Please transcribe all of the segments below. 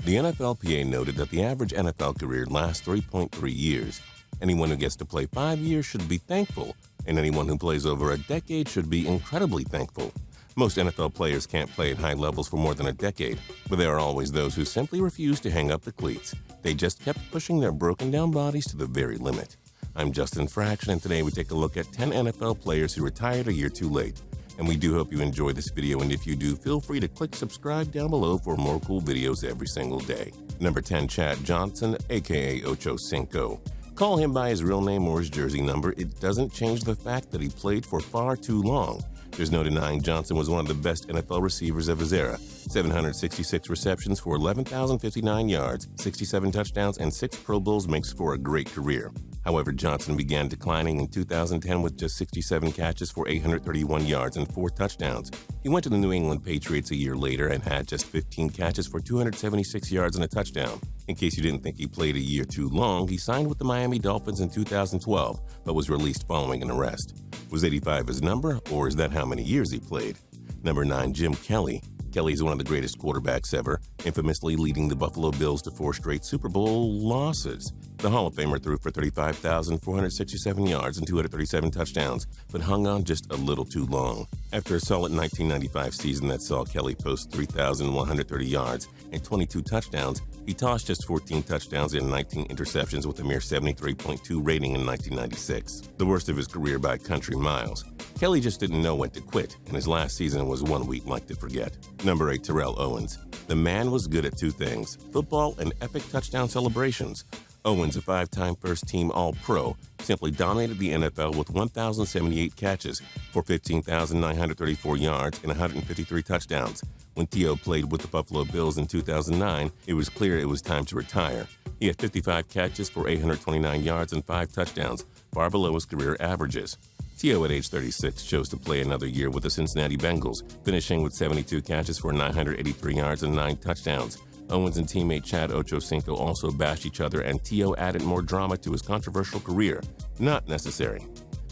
The NFLPA noted that the average NFL career lasts 3.3 years. Anyone who gets to play 5 years should be thankful, and anyone who plays over a decade should be incredibly thankful. Most NFL players can't play at high levels for more than a decade, but there are always those who simply refuse to hang up the cleats. They just kept pushing their broken-down bodies to the very limit. I'm Justin Fraction, and today we take a look at 10 NFL players who retired a year too late. And we do hope you enjoy this video, and if you do, feel free to click subscribe down below for more cool videos every single day. Number 10, Chad Johnson, aka Ochocinco. Call him by his real name or his jersey number, it doesn't change the fact that he played for far too long. There's no denying Johnson was one of the best NFL receivers of his era. 766 receptions for 11,059 yards, 67 touchdowns, and 6 Pro Bowls makes for a great career. However, Johnson began declining in 2010 with just 67 catches for 831 yards and 4 touchdowns. He went to the New England Patriots a year later and had just 15 catches for 276 yards and a touchdown. In case you didn't think he played a year too long, he signed with the Miami Dolphins in 2012, but was released following an arrest. Was 85 his number, or is that how many years he played? Number 9, Jim Kelly. Kelly is one of the greatest quarterbacks ever, infamously leading the Buffalo Bills to 4 straight Super Bowl losses. The Hall of Famer threw for 35,467 yards and 237 touchdowns, but hung on just a little too long. After a solid 1995 season that saw Kelly post 3,130 yards and 22 touchdowns, he tossed just 14 touchdowns and 19 interceptions with a mere 73.2 rating in 1996, the worst of his career by country miles. Kelly just didn't know when to quit, and his last season was one we'd like to forget. Number 8, Terrell Owens. The man was good at 2 things, football and epic touchdown celebrations. Owens, a 5-time first-team All-Pro, simply dominated the NFL with 1,078 catches for 15,934 yards and 153 touchdowns. When T.O. played with the Buffalo Bills in 2009, it was clear it was time to retire. He had 55 catches for 829 yards and 5 touchdowns, far below his career averages. T.O. at age 36 chose to play another year with the Cincinnati Bengals, finishing with 72 catches for 983 yards and 9 touchdowns. Owens and teammate Chad Ochocinco also bashed each other, and T.O. added more drama to his controversial career. Not necessary.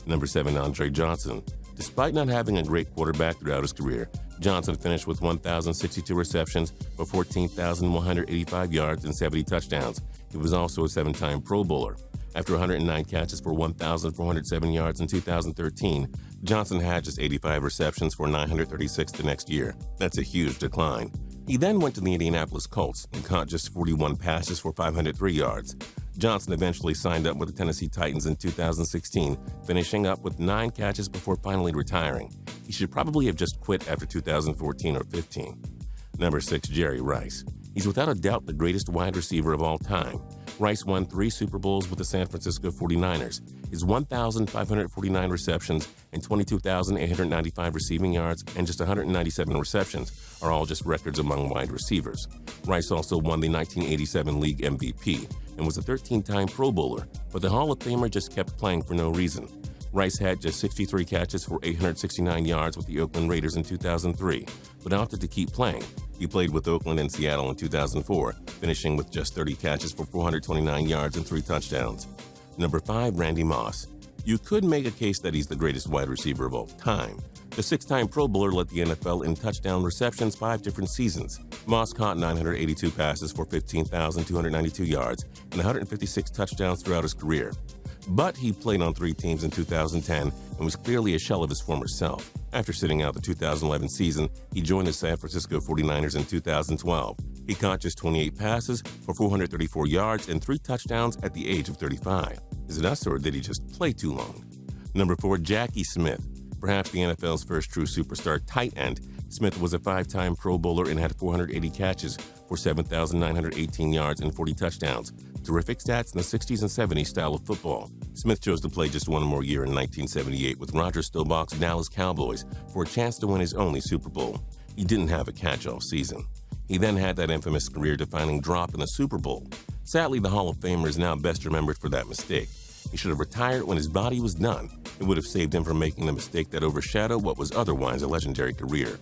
Number 7, Andre Johnson. Despite not having a great quarterback throughout his career, Johnson finished with 1,062 receptions for 14,185 yards and 70 touchdowns. He was also a 7-time Pro Bowler. After 109 catches for 1,407 yards in 2013, Johnson had just 85 receptions for 936 the next year. That's a huge decline. He then went to the Indianapolis Colts and caught just 41 passes for 503 yards. Johnson eventually signed up with the Tennessee Titans in 2016, finishing up with 9 catches before finally retiring. He should probably have just quit after 2014 or 15. Number 6, Jerry Rice. He's without a doubt the greatest wide receiver of all time. Rice won 3 Super Bowls with the San Francisco 49ers. His 1,549 receptions and 22,895 receiving yards and just 197 receptions are all just records among wide receivers. Rice also won the 1987 League MVP and was a 13-time Pro Bowler, but the Hall of Famer just kept playing for no reason. Rice had just 63 catches for 869 yards with the Oakland Raiders in 2003, but opted to keep playing. He played with Oakland and Seattle in 2004, finishing with just 30 catches for 429 yards and 3 touchdowns. Number 5, Randy Moss. You could make a case that he's the greatest wide receiver of all time. The 6-time Pro Bowler led the NFL in touchdown receptions 5 different seasons. Moss caught 982 passes for 15,292 yards and 156 touchdowns throughout his career. But he played on 3 teams in 2010 and was clearly a shell of his former self. After sitting out the 2011 season, he joined the San Francisco 49ers in 2012. He caught just 28 passes for 434 yards and 3 touchdowns at the age of 35. Is it us, or did he just play too long? Number 4, Jackie Smith. Perhaps the NFL's first true superstar tight end, Smith was a 5-time Pro Bowler and had 480 catches for 7,918 yards and 40 touchdowns. Terrific stats in the 60s and 70s style of football. Smith chose to play just one more year in 1978 with Roger Staubach's Dallas Cowboys for a chance to win his only Super Bowl. He didn't have a catch-all season. He then had that infamous career-defining drop in the Super Bowl. Sadly, the Hall of Famer is now best remembered for that mistake. He should have retired when his body was done. It would have saved him from making the mistake that overshadowed what was otherwise a legendary career.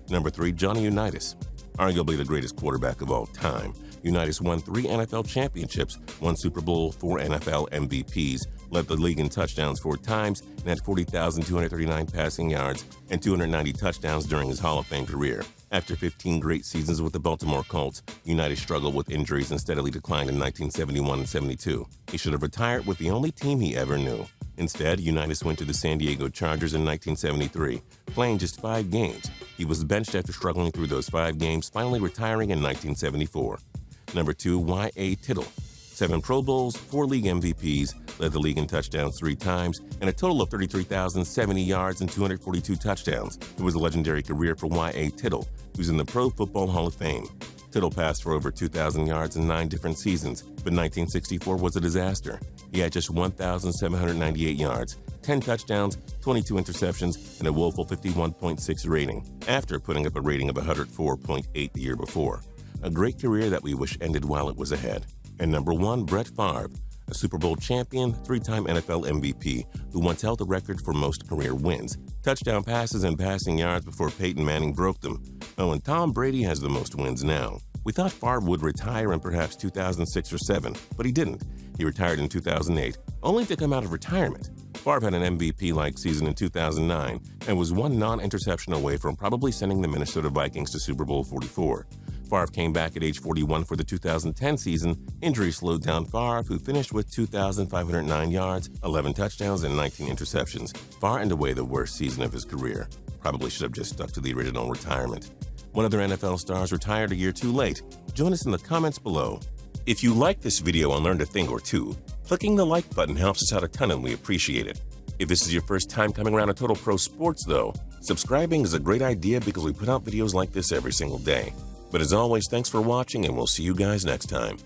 Number 3, Johnny Unitas. Arguably the greatest quarterback of all time, Unitas won 3 NFL championships, 1 Super Bowl, 4 NFL MVPs, led the league in touchdowns 4 times, and had 40,239 passing yards and 290 touchdowns during his Hall of Fame career. After 15 great seasons with the Baltimore Colts, Unitas struggled with injuries and steadily declined in 1971 and 72. He should have retired with the only team he ever knew. Instead, Unitas went to the San Diego Chargers in 1973, playing just 5 games. He was benched after struggling through those 5 games, finally retiring in 1974. Number 2, Y.A. Tittle. 7 Pro Bowls, 4 league MVPs, led the league in touchdowns 3 times, and a total of 33,070 yards and 242 touchdowns. It was a legendary career for Y.A. Tittle, who's in the Pro Football Hall of Fame. Tittle passed for over 2,000 yards in 9 different seasons, but 1964 was a disaster. He had just 1,798 yards, 10 touchdowns, 22 interceptions, and a woeful 51.6 rating, after putting up a rating of 104.8 the year before. A great career that we wish ended while it was ahead. And number 1, Brett Favre, a Super Bowl champion, 3-time NFL MVP, who once held the record for most career wins, touchdown passes, and passing yards before Peyton Manning broke them. Oh, and Tom Brady has the most wins now. We thought Favre would retire in perhaps 2006 or 7, but he didn't. He retired in 2008, only to come out of retirement. Favre had an MVP-like season in 2009 and was 1 non-interception away from probably sending the Minnesota Vikings to Super Bowl 44. Favre came back at age 41 for the 2010 season. Injury slowed down Favre, who finished with 2,509 yards, 11 touchdowns, and 19 interceptions. Far and away the worst season of his career. Probably should have just stuck to the original retirement. One other NFL stars retired a year too late. Join us in the comments below. If you liked this video and learned a thing or two, clicking the like button helps us out a ton and we appreciate it. If this is your first time coming around to Total Pro Sports though, subscribing is a great idea because we put out videos like this every single day. But as always, thanks for watching and we'll see you guys next time.